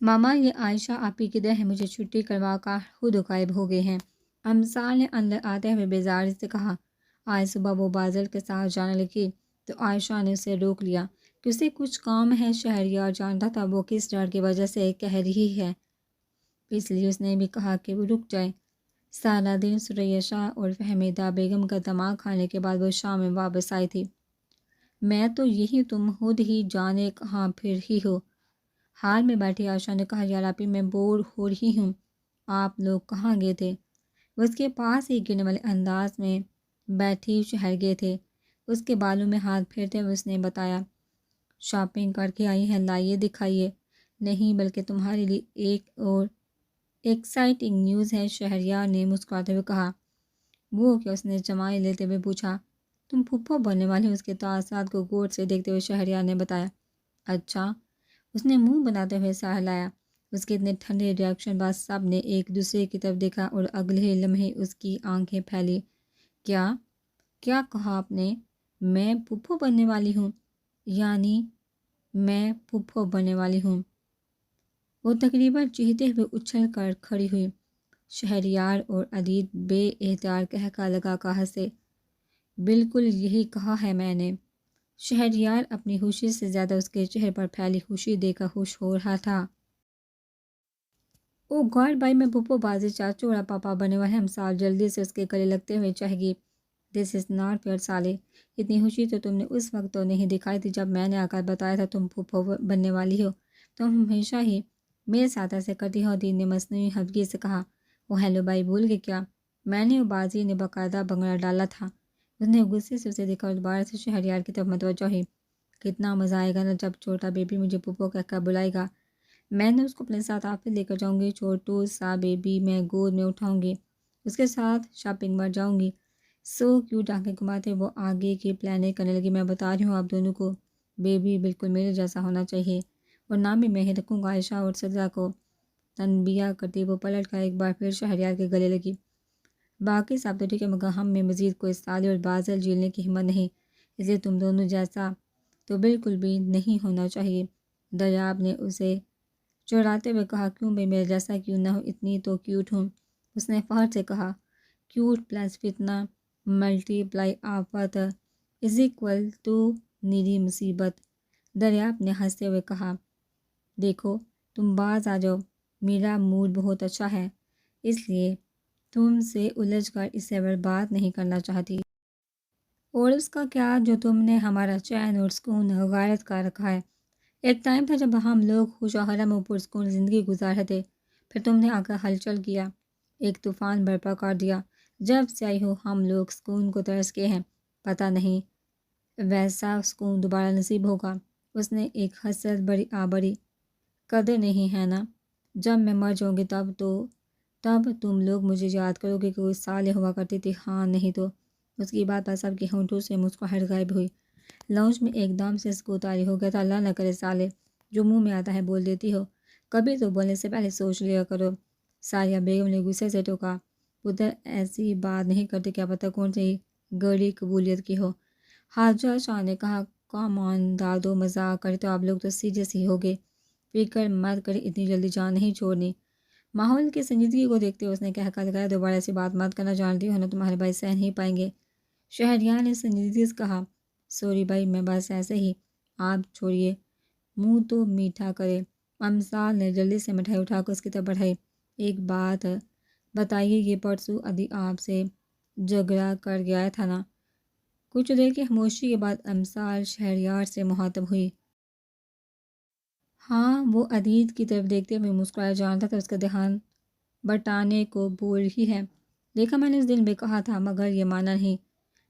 ماما یہ عائشہ آپ ہی کدھر ہے؟ مجھے چھٹی کروا کر خود غائب ہو گئے ہیں۔ امثال نے اندر آتے ہوئے بیزاری سے کہا۔ آج صبح وہ بازل کے ساتھ جانے لگی تو عائشہ نے اسے روک لیا کہ اسے کچھ کام ہے۔ شہریار جانتا تھا وہ کس ڈر کی وجہ سے کہہ رہی ہے، اس لیے اس نے بھی کہا کہ وہ رک جائے۔ سارا دن سریہ شاہ اور فہمیدہ بیگم کا دماغ کھانے کے بعد وہ شام میں واپس آئی تھی۔ میں تو یہی، تم خود ہی جانے کہاں پھر ہی ہو؟ حال میں بیٹھی عائشہ نے کہا۔ یار آپی میں بور ہو رہی ہوں، آپ لوگ کہاں گئے تھے؟ وہ اس کے پاس ہی گرنے والے انداز میں بیٹھی شہر گئے تھے۔ اس کے بالوں میں ہاتھ پھیرتے ہوئے اس نے بتایا، شاپنگ کر کے آئی ہیں، لائیے دکھائیے۔ نہیں بلکہ تمہارے لیے ایک اور ایکسائٹنگ نیوز ہے، شہریار نے مسکراتے ہوئے کہا۔ وہ کیا؟ اس نے جمائے لیتے ہوئے پوچھا۔ تم پھپھو بننے والے ہو، اس کے تاثرات کو غور سے دیکھتے ہوئے شہریار نے بتایا۔ اچھا، اس نے منہ بناتے ہوئے سہ لایا۔ اس کے اتنے ٹھنڈے ریاکشن بعد سب نے ایک دوسرے کی طرف دیکھا اور اگلے لمحے اس کی آنکھیں پھیلی۔ کیا کہا آپ نے؟ میں پھپھو بننے والی ہوں؟ یعنی میں پھپھو بننے والی ہوں؟ وہ تقریباً چیختے ہوئے اچھل کر کھڑی ہوئی۔ شہریار اور عدید بے اختیار قہقہ لگا کر ہنسے۔ بالکل یہی کہا ہے میں نے۔ شہریار اپنی خوشی سے زیادہ اس کے چہرے پر پھیلی خوشی دیکھ کر خوش ہو رہا تھا۔ او گاڈ بھائی، میں پھپھو بازی چاچو اور پاپا بننے والے ہم سال جلدی سے اس کے گلے لگتے ہوئے چاہ گی۔ دس از ناٹ فیئر سالے، اتنی خوشی تو تم نے اس وقت تو نہیں دکھائی تھی جب میں نے آ کر بتایا تھا تم پھپھو بننے والی ہو۔ تم ہمیشہ ہی میرے ساتھ ایسے کرتی ہو، عدید نے مصنوعی خفگی سے کہا۔ وہ ہیلو بھائی بھول گئے کیا؟ میں نے وہ بازی نے باقاعدہ بنگڑا ڈالا تھا۔ اس نے غصے سے اسے دیکھا اور دوبارہ سے شہریار کی طرف متوجہ ہوئی۔ کتنا مزہ آئے گا نا جب چھوٹا بیبی مجھے پھپھو کہہ کر بلائے گا۔ میں نے اس کو اپنے ساتھ آفس لے کر جاؤں گی، چھوٹو سا بیبی میں گود میں اٹھاؤں گی، اس کے ساتھ شاپنگ پر جاؤں گی۔ سو کیوٹ آنکھیں گھماتے وہ آگے کی پلاننگ کرنے لگی۔ میں بتا رہی ہوں آپ دونوں کو، بیبی بالکل میرے جیسا ہونا چاہیے اور نام بھی میں ہی رکھوں گا۔ عائشہ اور سجا کو تنبیہ کرتی وہ پلٹ کر ایک بار پھر شہریار کے گلے لگی۔ باقی سب تو ٹھیک ہے مگر ہم میں مزید کوئی سالے اور بازل جھیلنے کی ہمت نہیں، اس لیے تم دونوں جیسا تو بالکل بھی نہیں ہونا چاہیے۔ دریاب نے اسے چڑھاتے ہوئے کہا۔ کیوں بھائی، میرے جیسا کیوں نہ ہو، اتنی تو کیوٹ ہوں۔ اس نے فخر سے کہا۔ کیوٹ پلس فتنہ ملٹی پلائی آفت از ایکول ٹو نیری مصیبت، دریاب نے ہنستے ہوئے کہا۔ دیکھو تم باز آ جاؤ، میرا موڈ بہت اچھا ہے، اس لیے تم سے الجھ کر اسے برباد نہیں کرنا چاہتی۔ اور اس کا کیا جو تم نے ہمارا چین اور سکون غارت کر رکھا ہے۔ ایک ٹائم تھا جب ہم لوگ خوش و خرم و پرسکون زندگی گزار رہے تھے، پھر تم نے آ کر ہلچل کیا، ایک طوفان برپا کر دیا۔ جب سے آئی ہو ہم لوگ سکون کو ترس کے ہیں، پتہ نہیں ویسا سکون دوبارہ نصیب ہوگا۔ اس نے ایک حسرت بڑی آبری قدر نہیں ہے نا، جب میں مر جاؤں گی تب تم لوگ مجھے یاد کرو گے کہ کوئی سالے ہوا کرتی تھی، ہاں نہیں تو۔ اس کی بات پر سب کے ہونٹوں سے مسکراہٹ غائب ہوئی۔ لاؤنج میں ایک دم سے سکوت طاری ہو گیا تھا۔ اللہ نہ کرے سالے، جو منہ میں آتا ہے بول دیتی ہو، کبھی تو بولنے سے پہلے سوچ لیا کرو۔ ساریہ بیگم نے غصے سے ٹوکا۔ پتر ایسی بات نہیں کرتے، کیا پتہ کون سی گڑی قبولیت کی ہو۔ حاجہ شاہ نے کہا۔ کام آن دادو، مذاق کرے تو آپ لوگ تو سیریس ہی ہوگے، فکر مت کرے، اتنی جلدی جان نہیں چھوڑنی۔ ماحول کی سنجیدگی کو دیکھتے ہوئے اس نے کہہ کر لگایا، دوبارہ ایسی بات مت کرنا، جانتی ہو نا تمہارے بھائی سہ نہیں پائیں گے۔ شہریار نے سنجیدگی سے کہا۔ سوری بھائی، میں بس ایسے ہی، آپ چھوڑیے، منہ تو میٹھا کرے۔ امثال نے جلدی سے مٹھائی اٹھا کر اس کی طرف بڑھائی۔ ایک بات بتائیے، یہ پرسوں ادی آپ سے جھگڑا کر گیا تھا نا؟ کچھ دیر کی خاموشی کے بعد امثال شہریار سے مخاطب ہوئی۔ ہاں، وہ عدید کی طرف دیکھتے ہوئے مسکرایا، جانتا تھا اس کا دھیان بٹانے کو بول رہی ہے۔ دیکھا میں نے اس دن بھی کہا تھا، مگر یہ مانا نہیں۔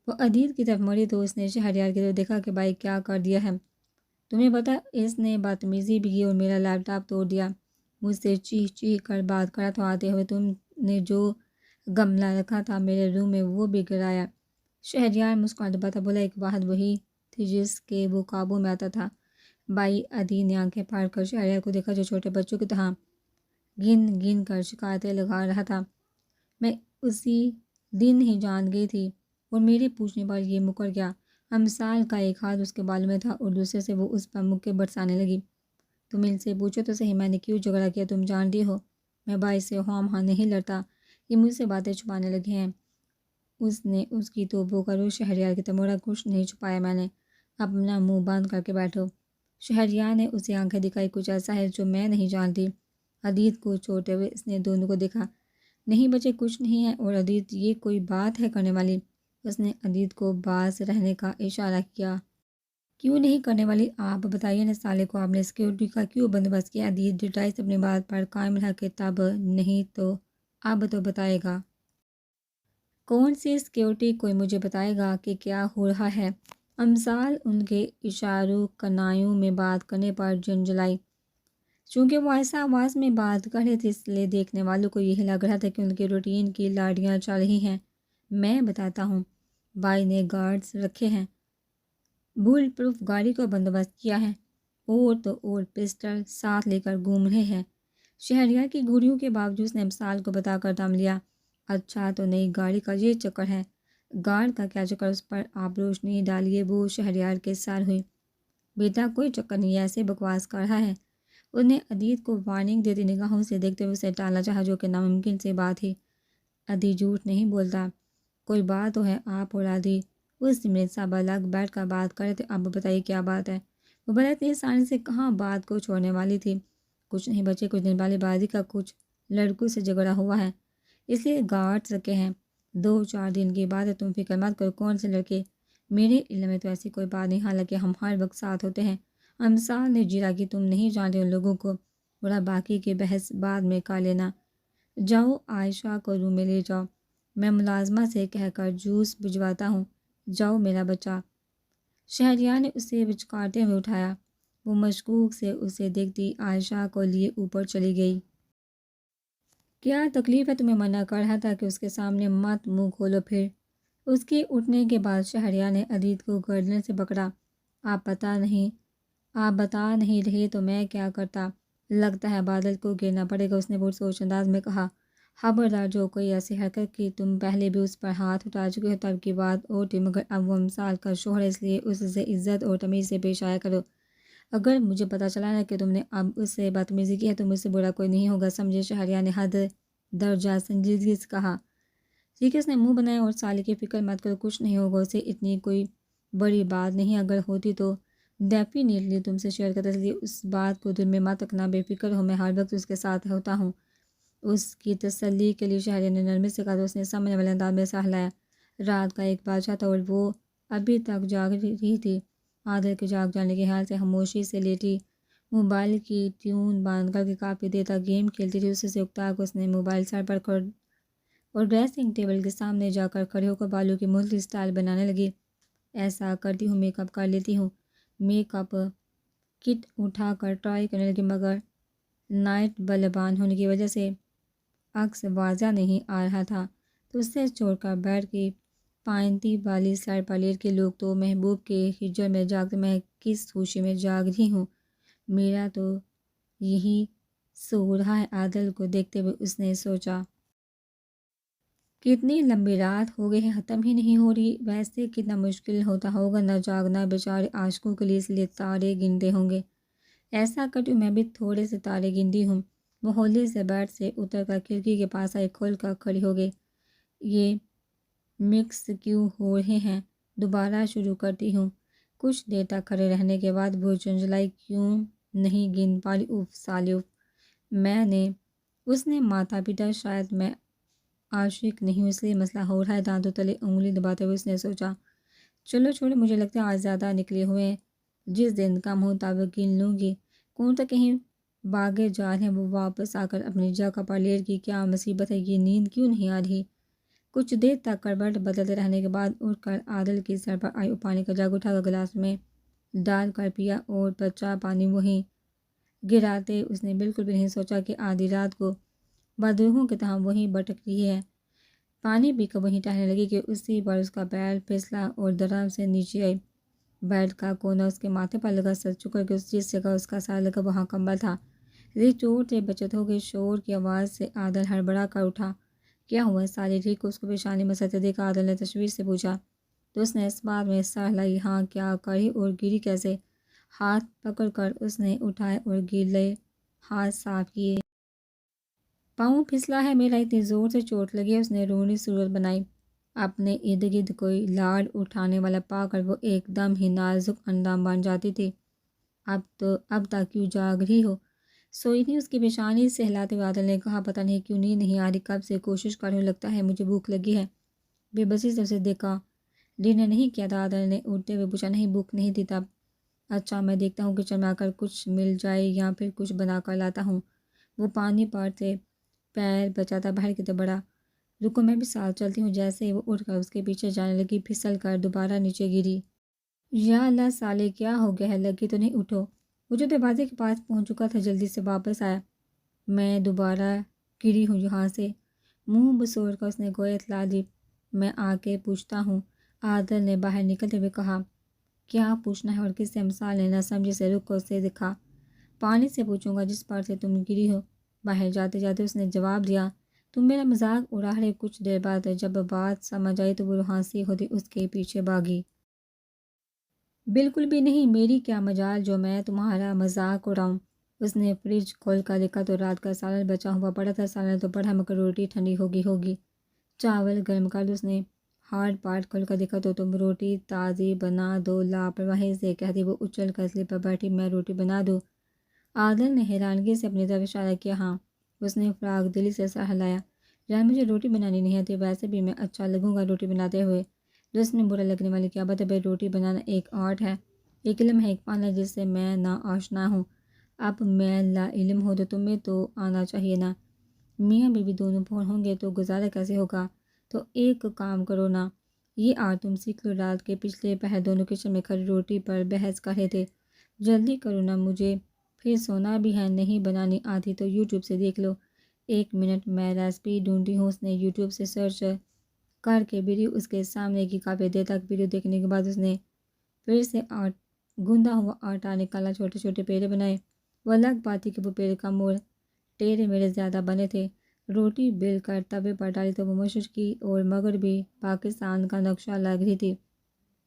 وہ عدید کی طرف مڑی تو اس نے شہریار کی طرف دیکھا کہ بھائی کیا کر دیا ہے تمہیں پتہ؟ اس نے بدتمیزی بھی کی اور میرا لیپ ٹاپ توڑ دیا، مجھ سے چیخ چیخ کر بات کرا تھا آتے ہوئے، تم نے جو گملہ رکھا تھا میرے روم میں وہ بھی گرایا۔ شہریار مسکراتا بتا بولا، ایک واحد وہی تھی جس کے وہ قابو میں آتا تھا۔ بھائی، عدید نے آنکھیں پھاڑ کر شہریار کو دیکھا جو چھوٹے بچوں کی طرح گن گن کر شکایتیں لگا رہا تھا۔ میں اسی دن ہی جان گئی تھی اور میرے پوچھنے پر یہ مکر گیا۔ امثال کا ایک ہاتھ اس کے بالوں میں تھا اور دوسرے سے وہ اس پر مکے برسانے لگی۔ تم ان سے پوچھو تو صحیح میں نے کیوں جھگڑا کیا، تم جانتی ہو میں بھائی سے خواہ نہیں لڑتا، یہ مجھ سے باتیں چھپانے لگے ہیں۔ اس نے اس کی توبوں کرو شہریار کی تمورا کچھ نہیں چھپایا میں نے، اپنا منہ بند کر کے بیٹھو۔ شہریار نے اسے آنکھیں دکھائی، کچھ ایسا ہے جو میں نہیں جانتی۔ عدیت کو چھوڑتے ہوئے اس نے دونوں کو دیکھا، نہیں بچے کچھ نہیں ہے، اور عدیت یہ کوئی بات ہے کرنے والی؟ اس نے عدیت کو باز رہنے کا اشارہ کیا۔ کیوں نہیں کرنے والی؟ آپ بتائیے نا سالے کو، آپ نے سیکیورٹی کا کیوں بندوبست کیا؟ عدیت ڈٹائی سے اپنی بات پر قائم رہ کے، تب نہیں تو اب تو بتائے گا۔ کون سی سیکیورٹی؟ کوئی مجھے بتائے گا کہ کیا ہو رہا ہے؟ امثال ان کے اشاروں کنایوں میں بات کرنے پر جھنجھلائی۔ چونکہ وہ ایسا آواز میں بات کر رہے تھے اس لیے دیکھنے والوں کو یہ لگ رہا تھا کہ ان کے روٹین کی لاڑیاں چل رہی ہیں۔ میں بتاتا ہوں، بھائی نے گارڈز رکھے ہیں، بلٹ پروف گاڑی کا بندوبست کیا ہے، اور تو اور پسٹل ساتھ لے کر گھوم رہے ہیں۔ شہریار کی گھڑیوں کے باوجود اس نے امثال کو بتا کر دم لیا۔ اچھا تو نئی گاڑی کا یہ چکر ہے؟ گارڈ کا کیا چکر؟ اس پر آپ روشنی ڈالیے۔ وہ شہریار کے سر ہوئی۔ بیٹا کوئی چکر نہیں، ایسے بکواس کر رہا ہے۔ انہوں نے عدیت کو وارننگ دیتی نگاہوں سے دیکھتے ہوئے اسے ٹالنا چاہا، جو کہ ناممکن سی بات تھی۔ عدی جھوٹ نہیں بولتا، کوئی بات تو ہے۔ آپ اور عدی اس منٹ سب الگ بیٹھ کر بات کر رہے تھے، اب بتائیے کیا بات ہے؟ وہ بڑا اتنی آسانی سے کہاں بات کو چھوڑنے والی تھی۔ کچھ نہیں بچے، کچھ دن پہلے بازی کا کچھ لڑکوں سے جھگڑا ہوا ہے، اس لیے گارڈز رکھے ہیں۔ 2-4 دن کی بات ہے، تم فکر مت کرو۔ کون سے لڑکے؟ میرے علم میں تو ایسی کوئی بات نہیں، حالانکہ ہم ہر وقت ساتھ ہوتے ہیں۔ امثال نے جیرا کی، تم نہیں جانتے ان لوگوں کو، بڑا باقی کی بحث بعد میں کر لینا۔ جاؤ عائشہ کو روم میں لے جاؤ، میں ملازمہ سے کہہ کر جوس بھجواتا ہوں، جاؤ میرا بچہ۔ شہریار نے اسے وچکارتے ہوئے اٹھایا۔ وہ مشکوک سے اسے دیکھتی عائشہ کو لیے اوپر چلی گئی۔ کیا تکلیف ہے؟ تمہیں منع کر رہا تھا کہ اس کے سامنے مت منہ کھولو پھر۔ اس کے اٹھنے کے بعد شہریار نے عدیت کو گردن سے پکڑا۔ آپ بتا نہیں رہے تو میں کیا کرتا؟ لگتا ہے بادل کو گرنا پڑے گا، اس نے پرسوچ انداز میں کہا۔ خبردار، جو کوئی ایسی حرکت کی، تم پہلے بھی اس پر ہاتھ اٹھا چکے ہو، تب کی بات اور تھی، مگر اب وہ امثال کا شوہر ہے، اس لیے اس سے عزت اور تمیز سے پیش آیا کرو۔ اگر مجھے پتہ چلا نا کہ تم نے اب اس سے بدتمیزی کی ہے تو مجھ سے برا کوئی نہیں ہوگا، سمجھے؟ شہریار نے حد درجہ سنجیدگی سے کہا۔ ٹھیک ہے، اس نے منہ بنایا، اور سالے کی فکر مت کرو، کچھ نہیں ہوگا اسے، اتنی کوئی بڑی بات نہیں، اگر ہوتی تو ڈیفینیٹلی تم سے شیئر کرتا، اس لیے اس بات کو دل میں مت رکھنا، بے فکر ہو، میں ہر وقت اس کے ساتھ ہوتا ہوں۔ اس کی تسلی کے لیے شہریار نے نرمی سے کہا تو اس نے سامنے والے انداز میں سہ لایا۔ رات کا 1 بجا تھا اور وہ ابھی تک جاگ رہی تھی۔ عادل کے جاگ جانے کے خیال سے خاموشی سے لیٹی موبائل کی ٹیون بند کر کے کافی دیر تک گیم کھیلتی تھی۔ اسے اکتا کر اس نے موبائل سر پر کر اور ڈریسنگ ٹیبل کے سامنے جا کر کھڑے ہو کر بالوں کی ملتی سٹائل بنانے لگی۔ ایسا کرتی ہوں، میک اپ کر لیتی ہوں، میک اپ کٹ اٹھا کر ٹرائی کرنے لگی، مگر نائٹ بلب آن ہونے کی وجہ سے عکس واضح نہیں آ رہا تھا، تو اسے چھوڑ کر بیٹھ کی پائنتی والی سر پر لیٹ کے، لوگ تو محبوب کے ہجر میں جاگتے، میں کس خوشی میں جاگ رہی ہوں، میرا تو یہی سو رہا ہے۔ عادل کو دیکھتے ہوئے اس نے سوچا، کتنی لمبی رات ہو گئی ہے، ختم ہی نہیں ہو رہی، ویسے کتنا مشکل ہوتا ہوگا نہ جاگنا بیچارے عاشقوں کے لیے، اس لیے تارے گنتے ہوں گے۔ ایسا کرتی ہوں، میں بھی تھوڑے سے تارے گنتی ہوں۔ وہ ہولے سے بیڈ سے اتر کر کھڑکی کے پاس آئی، کھول کر کھڑی ہو گئی۔ یہ مکس کیوں ہو رہے ہیں؟ دوبارہ شروع کرتی ہوں۔ کچھ دیر تک کھڑے رہنے کے بعد وہ جھنجھلائی، کیوں نہیں گن پا رہی؟ اف سالے اف، اس نے ماتھا پیٹا، شاید میں عاشق نہیں ہوں، اس لیے مسئلہ ہو رہا ہے۔ دانتوں تلے انگلی دباتے ہوئے اس نے سوچا، چلو چھوڑو، مجھے لگتا ہے آج زیادہ نکلے ہوئے ہیں، جس دن کم ہو تب گن لوں گی۔ کون تو کہیں باغے جا رہے ہیں۔ وہ واپس آ کر اپنی جگہ پر لیٹ گئی۔ کیا مصیبت ہے، یہ نیند کیوں نہیں آ رہی؟ کچھ دیر تک کروٹ بدلتے رہنے کے بعد اٹھ کر عادل کی سر پر آئی اور پانی کا جگ اٹھا کر گلاس میں ڈال کر پیا، اور بچہ پانی وہیں گراتے اس نے بالکل بھی نہیں سوچا کہ آدھی رات کو بدروحوں کی طرح وہیں بھٹک رہی ہے۔ پانی پی کر وہیں ٹہلنے لگی کہ اسی پر اس کا پیر پھسلا اور دھڑام سے نیچے آئی۔ بیڈ کا کونا اس کے ماتھے پر لگا، سچ چکر کہ جس جگہ اس کا سر لگا وہاں کمبل تھا۔ ری چوٹ سے بچت ہو گئی۔ شور کی آواز سے عادل ہڑبڑا کر اٹھا۔ کیا ہوا؟ سارے ٹھیک؟ اس کو پیشانی مسلتے دیکھا عادل نے تشویش سے پوچھا، تو اس نے اس بات میں سر ہلائی، ہاں، کیا کری اور گری کیسے؟ ہاتھ پکڑ کر اس نے اٹھائے اور گیلے ہاتھ صاف کیے۔ پاؤں پھسلا ہے میرا، اتنی زور سے چوٹ لگی ہے۔ اس نے روڑی صورت بنائی۔ اپنے ارد گرد کوئی لاڈ اٹھانے والا پا کر وہ ایک دم ہی نازک اندام بن جاتی تھی۔ اب تک کیوں جاگ رہی ہو؟ سوئی نہیں، اس کی پیشانی سے ہلاتے ہوئے عادل نے کہا۔ پتہ نہیں کیوں نیند نہیں آ رہی، کب سے کوشش کر رہی ہوں، لگتا ہے مجھے بھوک لگی ہے۔ بے بسی سے اسے دیکھا۔ ڈنر نہیں کیا تھا؟ عادل نے اٹھتے ہوئے پوچھا۔ نہیں، بھوک نہیں تھی تب۔ اچھا، میں دیکھتا ہوں کچن میں آ کر کچھ مل جائے یا پھر کچھ بنا کر لاتا ہوں۔ وہ پانی پر سے پیر بچاتا باہر کی طرف بڑھا۔ رکو، میں بھی ساتھ چلتی ہوں۔ جیسے ہی وہ اٹھ کر اس کے پیچھے جانے لگی، پھسل کر دوبارہ نیچے گری۔ یا اللہ سالے، کیا ہو گیا ہے؟ لگی تو نہیں؟ اٹھو۔ وہ جو دروازے کے پاس پہنچ چکا تھا جلدی سے واپس آیا۔ میں دوبارہ گری ہوں یہاں سے۔ منہ بسوڑ کر اس نے گویا اطلاع دی۔ میں آ کے پوچھتا ہوں، عادل نے باہر نکلتے ہوئے کہا۔ کیا پوچھنا ہے اور کس سے؟ مثال نے نہ سمجھی سے رک کر اسے دکھا۔ پانی سے پوچھوں گا جس پر سے تم گری ہو۔ باہر جاتے جاتے اس نے جواب دیا۔ تم میرا مذاق اڑا رہے۔ کچھ دیر بعد جب بات سمجھ آئی تو وہ ہنسی ہوتی اس کے پیچھے بھاگی۔ بالکل بھی نہیں، میری کیا مجال جو میں تمہارا مذاق اڑاؤں۔ اس نے فریج کھول کر دیکھا تو رات کا سالن بچا ہوا پڑا تھا۔ سالن تو پڑا مگر روٹی ٹھنڈی ہوگی۔ چاول گرم کر دو۔ اس نے ہارڈ پارٹ کھول کر دیکھا تو تم روٹی تازی بنا دو، لاپرواہی سے کہتی وہ اچھل کر سلیپ پر بیٹھی۔ میں روٹی بنا دوں؟ عادل نے حیرانگی سے اپنی طرف اشارہ کیا۔ ہاں۔ اس نے فراغ دلی سے سر ہلایا۔ یار مجھے روٹی بنانی نہیں آتی، ویسے بھی میں اچھا لگوں گا روٹی بناتے ہوئے؟ دوست میں برا لگنے والی کیا بات ہے بھائی، روٹی بنانا ایک آرٹ ہے، ایک علم ہے، ایک فن ہے جس سے میں نا آشنا ہوں۔ اب میں لا علم ہو تو تمہیں تو آنا چاہیے نا۔ میاں بیوی دونوں بور ہوں گے تو گزارا کیسے ہوگا؟ تو ایک کام کرو نا، یہ آرٹ تم سیکھ لو۔ رات کے پچھلے پہر دونوں کچن میں کھڑی روٹی پر بحث کر رہے تھے۔ جلدی کرو نا، مجھے پھر سونا بھی ہے۔ نہیں بنانی آتی تو یوٹیوب سے دیکھ لو۔ ایک منٹ، میں ریسپی ڈھونڈتی ہوں۔ اس نے یوٹیوب سے سرچ کر کے ویڈیو اس کے سامنے کی کافی دیر تک ویڈیو دیکھنے کے بعد اس نے پھر سے گوندا ہوا آٹا نکالا، چھوٹے چھوٹے پیڑے بنائے۔ وہ الگ بات تھی کہ وہ پیڑے کم اور ٹیڑھے میڑے زیادہ بنے تھے۔ روٹی بیل کر توے پر ڈالی تو وہ مشرقی اور مغربی پاکستان کا نقشہ لگ رہی تھی،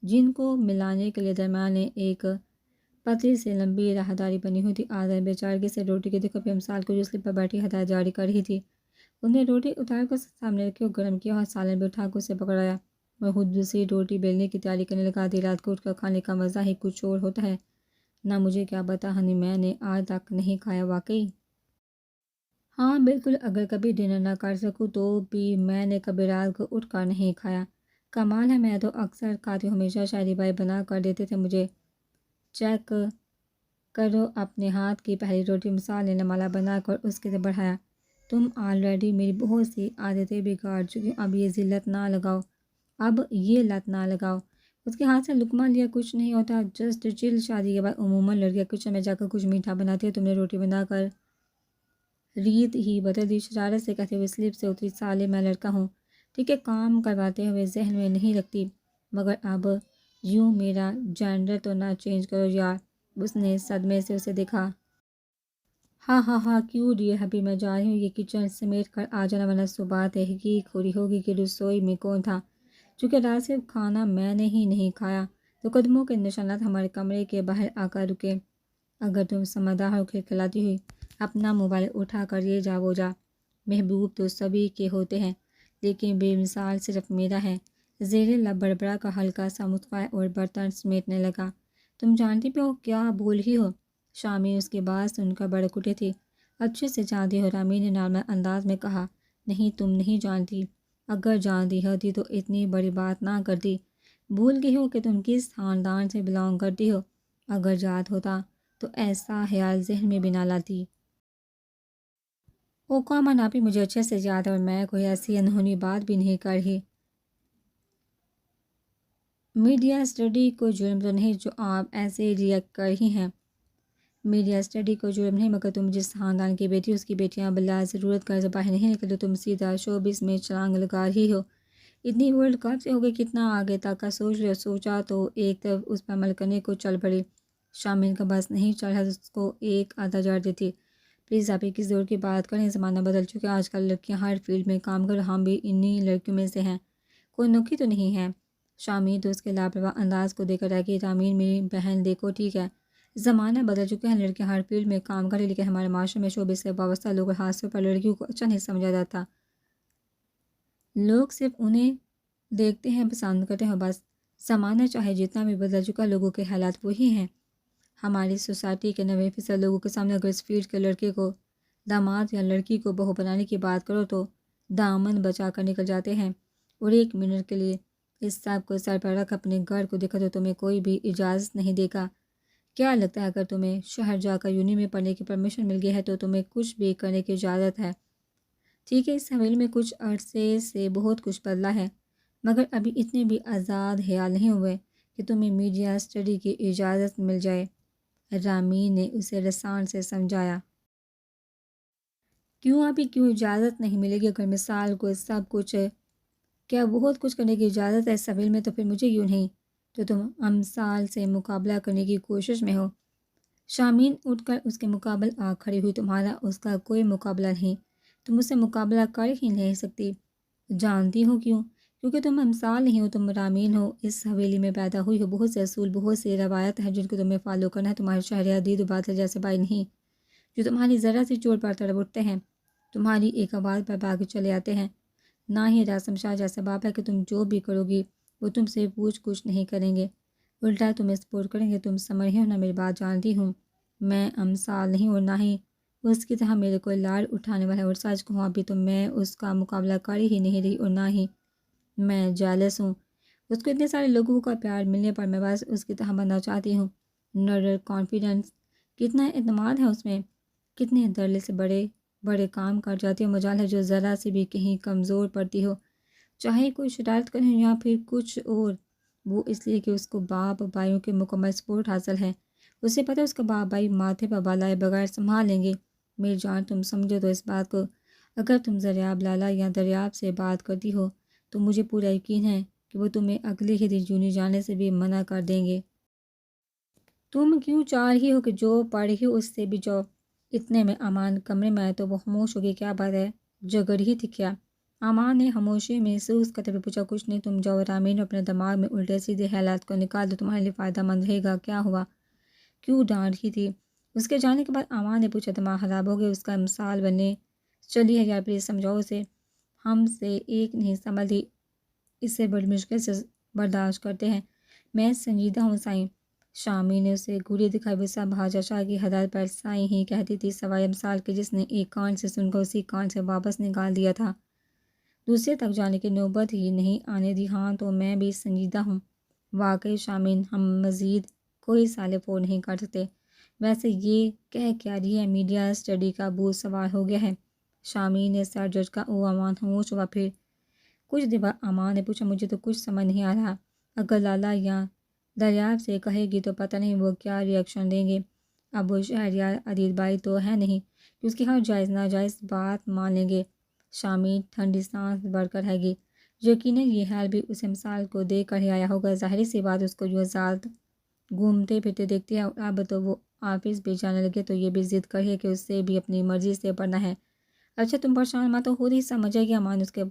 جن کو ملانے کے لیے درمیان میں ایک پتلی سے لمبی راہداری بنی ہوئی تھی۔ عادل بیچارگی سے روٹی کے دیکھو امسال کو جو سلپ پر بیٹھی ہدایت جاری کر رہی تھی۔ انہوں نے روٹی اتار کر سامنے رکھی اور گرم کیا اور سالن بھی اٹھا کر اسے پکڑایا۔ وہ خود دوسری روٹی بیلنے کی تیاری کرنے لگا۔ آدھی رات کو اٹھ کر کھانے کا مزہ ہی کچھ اور ہوتا ہے نا۔ مجھے کیا پتا ہنی، میں نے آج تک نہیں کھایا واقعی۔ ہاں بالکل، اگر کبھی ڈنر نہ کر سکوں تو بھی میں نے کبھی رات کو اٹھ کر نہیں کھایا۔ کمال ہے، میں تو اکثر کھاتی ہوں، ہمیشہ شاہری بھائی بنا کر دیتے تھے مجھے۔ چیک کرو اپنے ہاتھ کی پہلی روٹی، مثال نے نمالہ بنا کر اس کے طرف بڑھایا۔ تم آلریڈی میری بہت سی عادتیں بگاڑ چکی ہو، اب یہ ذلت نہ لگاؤ، اب یہ لت نہ لگاؤ۔ اس کے ہاتھ سے لقمہ لیا۔ کچھ نہیں ہوتا، جسٹ چل۔ شادی کے بعد عموماً لڑکیاں کچن میں جا کر کچھ میٹھا بناتی ہے، تم نے روٹی بنا کر ریت ہی بدل دی۔ شرارت سے کہتے ہوئے سلیپ سے اتری۔ سالے، میں لڑکا ہوں، ٹھیک ہے، کام کرواتے ہوئے ذہن میں نہیں رکھتی، مگر اب یوں میرا جینڈر تو نہ چینج کرو یار۔ اس نے صدمے سے اسے دیکھا۔ ہاں ہاں ہاں، کیوں ڈیئر حبیب، میں جا رہی ہوں، یہ کچن سمیٹ کر آ جانا ورنہ صبح تحقیق ہو رہی ہوگی کہ رسوئی میں کون تھا۔ چونکہ رات سے کھانا میں نے ہی نہیں کھایا تو قدموں کے نشانات ہمارے کمرے کے باہر آ کر رکے۔ اگر تم سمجھدار ہو، کھلکھلاتی ہوئی اپنا موبائل اٹھا کر یہ جا وہ جا۔ محبوب تو سبھی کے ہوتے ہیں لیکن بے مثال صرف میرا ہے۔ زیر لب بڑبڑا کا ہلکا سا مسکرایا اور برتن سمیٹنے لگا۔ تم جانتی بھی ہو کیا بول رہی ہو؟ شامی اس کی بات سن کر بڑک اٹھی تھی۔ اچھے سے جانتی ہو، رامین نے نارمل انداز میں کہا۔ نہیں، تم نہیں جانتی، اگر جانتی ہوتی تو اتنی بڑی بات نہ کرتی۔ بھول گئی ہو کہ تم کس خاندان سے بلانگ کرتی ہو؟ اگر یاد ہوتا تو ایسا خیال ذہن میں بھی نہ لاتی۔ او کامن آپی، مجھے اچھے سے یاد ہے اور میں کوئی ایسی انہونی بات بھی نہیں کر رہی۔ میڈیا اسٹڈی کو جرم تو نہیں جو آپ ایسے ریئیکٹ کر رہی ہیں؟ میڈیا اسٹڈی کو جرم نہیں، مگر تم جس خاندان کی بیٹی، اس کی بیٹیاں بلا ضرورت قرض باہر نہیں نکلتی، تم سیدھا شوبز میں چھلانگ لگا رہی ہو۔ اتنی ورلڈ کپ سے ہو گئی، کتنا آگے تک کا سوچ رہے ہو؟ سوچا تو ایک طرف اس پر عمل کرنے کو چل پڑی۔ شامل کا بس نہیں چل رہا، اس کو ایک آدھا جار دیتی۔ پلیز آپ کس دور کی بات کریں، زمانہ بدل چکا ہے، آج کل لڑکیاں ہر فیلڈ میں کام کر، ہم بھی انہی لڑکیوں میں سے ہیں، کوئی نوکری تو نہیں ہے۔ شامی تو اس کے لاپرواہ انداز کو دیکھ کر رہ گئی۔ رامین، میری بہن دیکھو ٹھیک ہے، زمانہ بدل چکے ہیں، لڑکیاں ہر فیلڈ میں کام کریں، لیکن ہمارے معاشرے میں شعبے سے وابستہ لوگ اور حادثوں پر لڑکیوں کو اچھا نہیں سمجھا جاتا۔ لوگ صرف انہیں دیکھتے ہیں، پسند کرتے ہیں بس۔ زمانہ چاہے جتنا بھی بدل چکا، لوگوں کے حالات وہی ہیں۔ ہماری سوسائٹی کے 90% لوگوں کے سامنے اگر اس فیلڈ کے لڑکے کو داماد یا لڑکی کو بہو بنانے کی بات کرو تو دامن بچا کر نکل جاتے ہیں، اور ایک منٹ کے لیے اس سب کو سر پر رکھ اپنے گھر کو دیکھا تو تمہیں کوئی بھی اجازت نہیں دے گا۔ کیا لگتا ہے اگر تمہیں شہر جا کر یونی میں پڑھنے کی پرمیشن مل گئی ہے تو تمہیں کچھ بھی کرنے کی اجازت ہے؟ ٹھیک ہے، اس حویلی میں کچھ عرصے سے بہت کچھ بدلا ہے، مگر ابھی اتنے بھی آزاد خیال نہیں ہوئے کہ تمہیں میڈیا اسٹڈی کی اجازت مل جائے۔ رامین نے اسے رسان سے سمجھایا۔ کیوں ابھی کیوں اجازت نہیں ملے گی؟ اگر مثال کو سب کچھ کیا بہت کچھ کرنے کی اجازت ہے اس حویلی میں، تو پھر مجھے کیوں نہیں؟ تو تم امثال سے مقابلہ کرنے کی کوشش میں ہو۔ شامین اٹھ کر اس کے مقابل آ کھڑی ہوئی۔ تمہارا اس کا کوئی مقابلہ نہیں، تم اس سے مقابلہ کر ہی نہیں سکتی۔ جانتی ہو کیوں؟ کیونکہ تم امثال نہیں ہو، تم رامین ہو، اس حویلی میں پیدا ہوئی ہو۔ بہت سے اصول، بہت سی روایت ہیں جن کو تمہیں فالو کرنا ہے۔ تمہارے شہر عدید و بادل جیسے بھائی نہیں جو تمہاری ذرا سی چوٹ پر تڑپ اٹھتے ہیں، تمہاری ایک آواز پر بھاگ چلے آتے ہیں۔ نہ ہی راسم شاہ جیسا باپ ہے کہ تم جو بھی کرو گی وہ تم سے پوچھ کچھ نہیں کریں گے، الٹا تمہیں سپورٹ کریں گے۔ تم سمجھ ہو نہ میری بات جانتی ہوں، میں امثال نہیں اور نہ ہی اس کی طرح میرے کوئی لاڑ اٹھانے والا ہے، اور سچ کہوں ابھی تو میں اس کا مقابلہ کر ہی نہیں رہی، اور نہ ہی میں جیلس ہوں۔ اس کو اتنے سارے لوگوں کا پیار ملنے پر میں بس اس کی طرح بننا چاہتی ہوں۔ نرر کانفیڈنس، کتنا اعتماد ہے اس میں، کتنے درلے سے بڑے بڑے کام کر جاتی ہو، مجال ہے جو ذرا سی بھی کہیں کمزور پڑتی ہو، چاہے کوئی شرارت کرے یا پھر کچھ اور، وہ اس لیے کہ اس کو باپ بھائیوں کے مکمل سپورٹ حاصل ہے۔ اسے پتہ ہے اس کا باپ بھائی ماتھے پر بالائے بغیر سنبھال لیں گے۔ میری جان، تم سمجھو تو اس بات کو، اگر تم دریاب لالا یا دریاب سے بات کرتی ہو تو مجھے پورا یقین ہے کہ وہ تمہیں اگلے ہی دن یونی جانے سے بھی منع کر دیں گے۔ تم کیوں چاہ رہی ہو کہ جو پڑھی ہو اس سے بھی جاؤ؟ اتنے میں امان کمرے میں آئے تو وہ خاموش ہو گئی۔ کیا بات ہے، جگڑ ہی تھی کیا؟ امان نے خاموشی محسوس کرتے ہوئے پوچھا۔ کچھ نہیں، تم جاؤ۔ رامین اپنے دماغ میں الٹے سیدھے خیالات کو نکال دو، تمہارے لیے فائدہ مند رہے گا۔ کیا ہوا؟ کیوں ڈانٹ رہی تھی؟ اس کے جانے کے بعد امان نے پوچھا۔ دماغ خراب ہو گیا اس کا، مثال بننے چلی ہے؟ یار پلیز سمجھاؤ اسے، ہم سے ایک نہیں سنبھلتی، اسے بڑی مشکل سے برداشت کرتے ہیں۔ میں سنجیدہ ہوں سائیں۔ شامی نے اسے گھوری دکھائی۔ وہ سب حاجہ شاہ کی حدت پر سائیں ہی کہتی تھی، سوائے امثال کے جس نے ایک کان سے سن کر اسی کان سے واپس نکال دیا تھا، دوسرے تک جانے کی نوبت ہی نہیں آنے دی۔ ہاں تو میں بھی سنجیدہ ہوں۔ واقعی شامین، ہم مزید کوئی سال افورڈ نہیں کر سکتے۔ ویسے یہ کہہ کیا رہی ہے، میڈیا اسٹڈی کا بھوت سوار ہو گیا ہے؟ شامین نے سر جھٹکا۔ او امان خاموش ہوا۔ پھر کچھ دیر بعد امان نے پوچھا، مجھے تو کچھ سمجھ نہیں آ رہا، اگر لالا یا دریاب سے کہے گی تو پتہ نہیں وہ کیا ری ایکشن دیں گے۔ اب وہ شہریار عدید بھائی تو ہے نہیں کہ اس کی ہر جائز ناجائز بات مان لیں گے۔ شامین ٹھنڈی سانس بھر کر رہ گئی۔ یقیناً یہ حال بھی اسے امثال کو دیکھ کر ہی آیا ہوگا۔ ظاہر سی بات اس کو جو آزاد گھومتے پھرتے دیکھتی ہے، اور اب تو وہ آفس بھی جانے لگے تو یہ بھی ضد کر ہے کہ اس سے بھی اپنی مرضی سے پڑھنا ہے۔ اچھا تم پریشان مت ہو، خود ہی سمجھ جائے گی۔ امان اس کے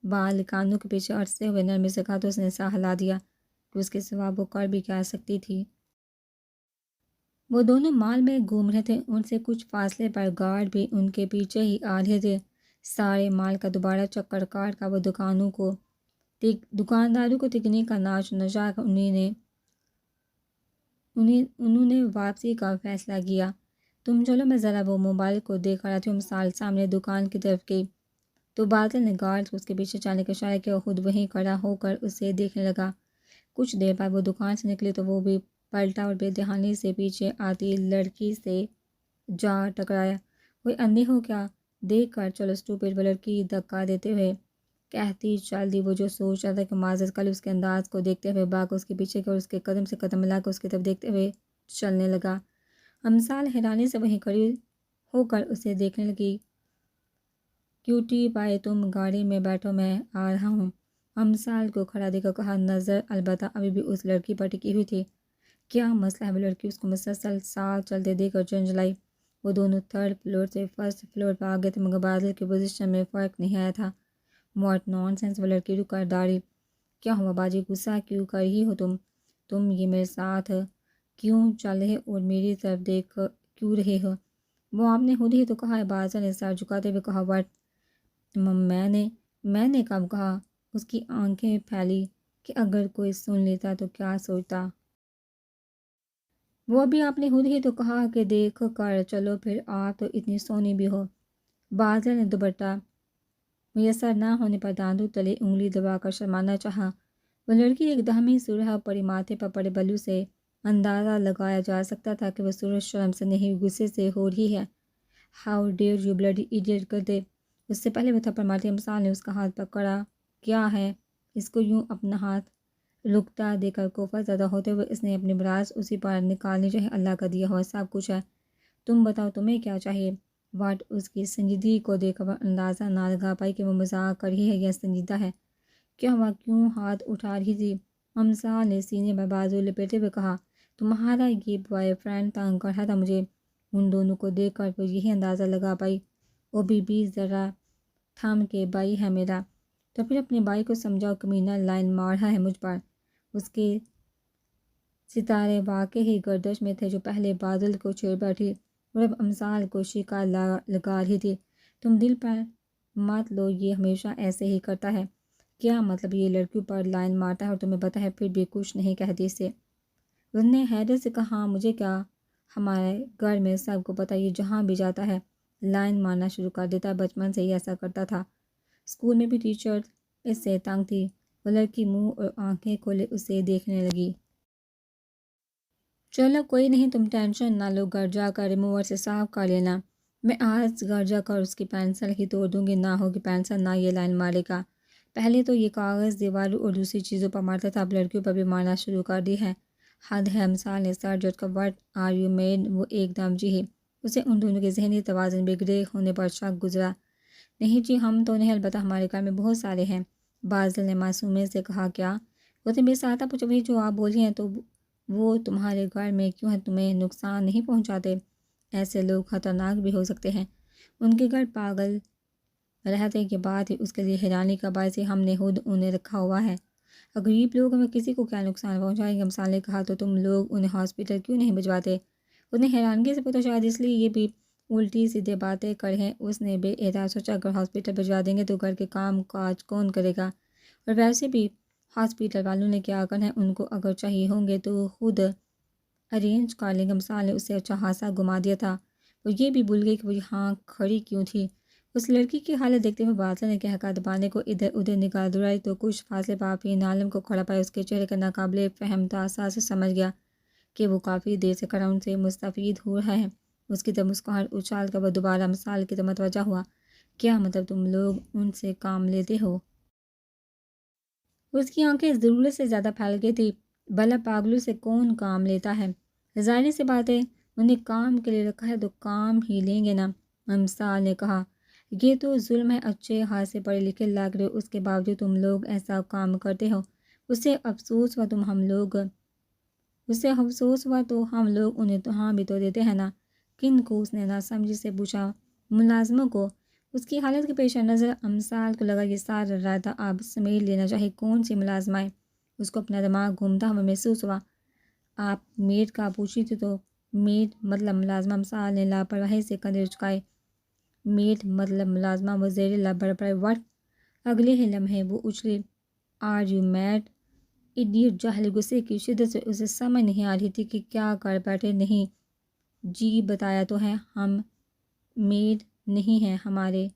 بال کانوں کے پیچھے اٹستے ہوئے نرمی سے کہا تو اس نے سا ہلا دیا کہ اس کے سوا وہ کر بھی کیا سکتی تھی۔ وہ دونوں مال میں گھوم رہے تھے، ان سے کچھ فاصلے پر گارڈ بھی ان کے پیچھے ہی آ رہے تھے۔ سارے مال کا دوبارہ چکر کاٹ کر وہ دکانداروں کو تکنے کا ناچ نچا کر انہوں نے واپسی کا فیصلہ کیا۔ تم چلو، میں ذرا وہ موبائل کو دیکھ کر آتی ہوں۔ مثال سامنے دکان کی طرف گئی تو بادل نے گارڈ کو اس کے پیچھے جانے کا اشارہ کیا اور خود وہیں کھڑا ہو کر اسے دیکھنے لگا۔ کچھ دیر بعد وہ دکان سے نکلی تو وہ بھی پلٹا اور بے دہانی سے پیچھے آتی لڑکی سے جا ٹکرایا۔ کوئی اندھے ہو کیا؟ دیکھ کر چلو اسٹوپڈ، وہ لڑکی دھکا دیتے ہوئے کہتی چل دی۔ وہ جو سوچ رہا تھا کہ معذرت کل اس کے انداز کو دیکھتے ہوئے باغ اس کے پیچھے اور اس کے قدم سے قدم ملا کر اس کی طرف دیکھتے ہوئے چلنے لگا۔ امثال حیرانی سے وہیں کھڑی ہو کر اسے دیکھنے لگی۔ کیوٹی پائے، تم گاڑی میں بیٹھو، میں آ رہا ہوں۔ امثال کو کھڑا دیکھ کر کہا۔ نظر البتہ ابھی بھی اس لڑکی پر ٹکی ہوئی تھی۔ کیا مسئلہ ہے؟ وہ لڑکی اس کو مسلسل ساتھ چلتے دیکھ کر جھنجھلائی۔ وہ دونوں تھرڈ فلور سے فرسٹ فلور پر آ گئے تھے، مگر بادل کی پوزیشن میں فرق نہیں آیا تھا۔ What naan sense! وہ لڑکی رک کر داڑھی۔ کیا ہوا باجی، غصہ کیوں کر رہی ہو تم یہ میرے ساتھ کیوں چل رہے اور میری طرف دیکھ کیوں رہے ہو؟ وہ آپ نے خود ہی تو کہا ہے، بازل نے سر جھکاتے ہوئے کہا۔ وٹ؟ میں نے کب کہا؟ اس کی آنکھیں پھیلی کہ اگر کوئی سن لیتا تو کیا سوچتا؟ وہ ابھی آپ نے خود ہی تو کہا کہ دیکھ کر چلو، پھر آپ تو اتنی سونی بھی ہو۔ بازل نے دوبٹہ میسر نہ ہونے پر داندوں تلے انگلی دبا کر شرمانا چاہا۔ وہ لڑکی ایک دہمی سرخ پڑی ماتھے پر پڑے بلو سے اندازہ لگایا جا سکتا تھا کہ وہ سورج شرم سے نہیں غصے سے ہو رہی ہے۔ How dare you bloody idiot کر دے! اس سے پہلے وہ تھپڑ مارتی امسال نے اس کا ہاتھ پکڑا۔ کیا ہے؟ اس کو یوں اپنا ہاتھ رکتا دے کر کوفہ زدہ ہوتے ہوئے اس نے اپنی براز اسی پر نکالنی جو ہے اللہ کا دیا ہوا سب کچھ ہے۔ تم بتاؤ تمہیں کیا چاہیے؟ واٹ؟ اس کی سنجیدگی کو دیکھ کر اندازہ نہ لگا پائی کہ وہ مذاق کر رہی ہے یا سنجیدہ ہے۔ کیا ہوا؟ کیوں ہاتھ اٹھا رہی تھی؟ امسال نے سینے میں بازو لپیٹے ہوئے کہا۔ تمہارا یہ بوائے فرینڈ تنگ کر رہا تھا مجھے۔ ان دونوں کو دیکھ کر وہ یہی اندازہ لگا پائی۔ او بی ذرا تھم کے، بھائی ہے میرا۔ تو پھر اپنے بھائی کو سمجھاؤ، کمینہ لائن مار رہا ہے مجھ پر۔ اس کے ستارے واقعی گردش میں تھے جو پہلے بازل کو چھیڑ بیٹھی اور اب امسال کو شکار لگا رہی تھی۔ تم دل پر مت لو، یہ ہمیشہ ایسے ہی کرتا ہے۔ کیا مطلب؟ یہ لڑکیوں پر لائن مارتا ہے اور تمہیں پتہ ہے پھر بھی کچھ نہیں کہتی اس سے؟ اس نے حیرت سے کہا۔ مجھے کیا، ہمارے گھر میں سب کو پتہ، یہ جہاں بھی جاتا ہے لائن مارنا شروع کر دیتا ہے۔ بچپن سے ہی ایسا کرتا تھا۔ اسکول میں بھی ٹیچر اس سے تنگ تھی۔ وہ لڑکی منہ اور آنکھیں کھولے اسے دیکھنے لگی۔ چلو کوئی نہیں، تم ٹینشن نہ لو، گھر جا کر ریموور سے صاف کر لینا۔ میں آج گھر جا کر اس کی پینسل ہی توڑ دوں گی۔ نہ ہوگی پینسل، نہ یہ لائن مارے گا۔ پہلے تو یہ کاغذ دیواروں اور دوسری چیزوں پر مارتا تھا، اب لڑکیوں پر بھی مارنا شروع کر دی ہے۔ حد ہے! امسال نے سر جھٹکا۔ What are you mad? وہ ایک دم جی۔ اسے ان دونوں کے ذہنی توازن بگڑے ہونے پر شک گزرا۔ نہیں جی، ہم تو نہیں، البتہ ہمارے گھر میں بہت سارے ہیں۔ بازل نے معصومیت سے کہا۔ کیا؟ وہ تو بے سادہ پوچھا۔ وہی جو آپ بولی ہیں، تو وہ تمہارے گھر میں کیوں ہیں؟ تمہیں نقصان نہیں پہنچاتے؟ ایسے لوگ خطرناک بھی ہو سکتے ہیں۔ ان کے گھر پاگل رہتے کی بات ہی اس کے لیے حیرانی کا باعث ہے۔ ہم نے خود انہیں رکھا ہوا ہے۔ غریب لوگوں میں کسی کو کیا نقصان پہنچائیں گے؟ امسال نے کہا۔ تو تم لوگ انہیں ہاسپٹل کیوں نہیں بھجواتے؟ اس نے حیرانگی سے پوچھا۔ شاید اس لیے یہ بھی الٹی سیدھے باتیں کریں۔ اس نے بے اعتراض سوچا، اگر ہاسپٹل بھجوا دیں گے تو گھر کے کام کاج کون کرے گا؟ اور ویسے بھی ہاسپٹل والوں نے کیا کرنا ہے؟ ان کو اگر چاہیے ہوں گے تو خود ارینج کر لیں گے۔ امسال نے اس سے اچھا ہانسا گما دیا تھا۔ وہ یہ بھی بھول گئی کہ وہ یہاں کھڑی کیوں تھی۔ اس لڑکی کی حالت دیکھتے ہوئے بازل نے قہقہ دبانے کو ادھر ادھر نگاہ دوڑائی تو کچھ فاصلے پر آفرین عالم کو کھڑا پایا۔ اس کے چہرے کا ناقابل فہم تاثر سے سمجھ گیا کہ وہ کافی دیر سے کھڑا ان سے مستفید ہو رہا ہے۔ اس کی طرف مسکراہٹ اچھال کر وہ دوبارہ امسال کی طرف متوجہ ہوا۔ کیا مطلب؟ تم لوگ ان سے کام لیتے ہو؟ اس کی آنکھیں ضرورت سے زیادہ پھیل گئی تھی۔ بھلا پاگلوں سے کون کام لیتا ہے؟ ظاہر سی بات ہے، انہیں کام کے لیے رکھا ہے تو کام ہی لیں گے نا، امسال نے کہا۔ یہ تو ظلم ہے، اچھے خاصے پڑھے لکھے لگ رہے ہو، اس کے باوجود تم لوگ ایسا کام کرتے ہو۔ اسے افسوس ہوا تو ہم لوگ انہیں ہاں بھی تو دیتے ہیں نا۔ کن کو؟ اس نے ناسمجھی سے پوچھا۔ ملازموں کو۔ اس کی حالت کے پیش نظر امسال کو لگا یہ سارا رائتہ اب سمیٹ لینا چاہیے۔ کون سی ملازمائیں؟ اس کو اپنا دماغ گھومتا ہوا محسوس ہوا۔ آپ میڈ کا پوچھی تھی تو میڈ مطلب ملازمہ؟ امسال نے لاپرواہی سے کندھے اچکائے۔ میڈ مطلب ملازمہ؟ وہ زیر لب بڑھ پڑے۔ وٹ؟ اگلے ہی لمحے وہ اچھلی۔ Are you mad? ایڈیٹ! جاہل غصے کی شدت سے اسے سمجھ نہیں آ رہی تھی کہ کیا کر بیٹھے۔ نہیں جی، بتایا تو ہے، ہم میڈ نہیں ہیں، ہمارے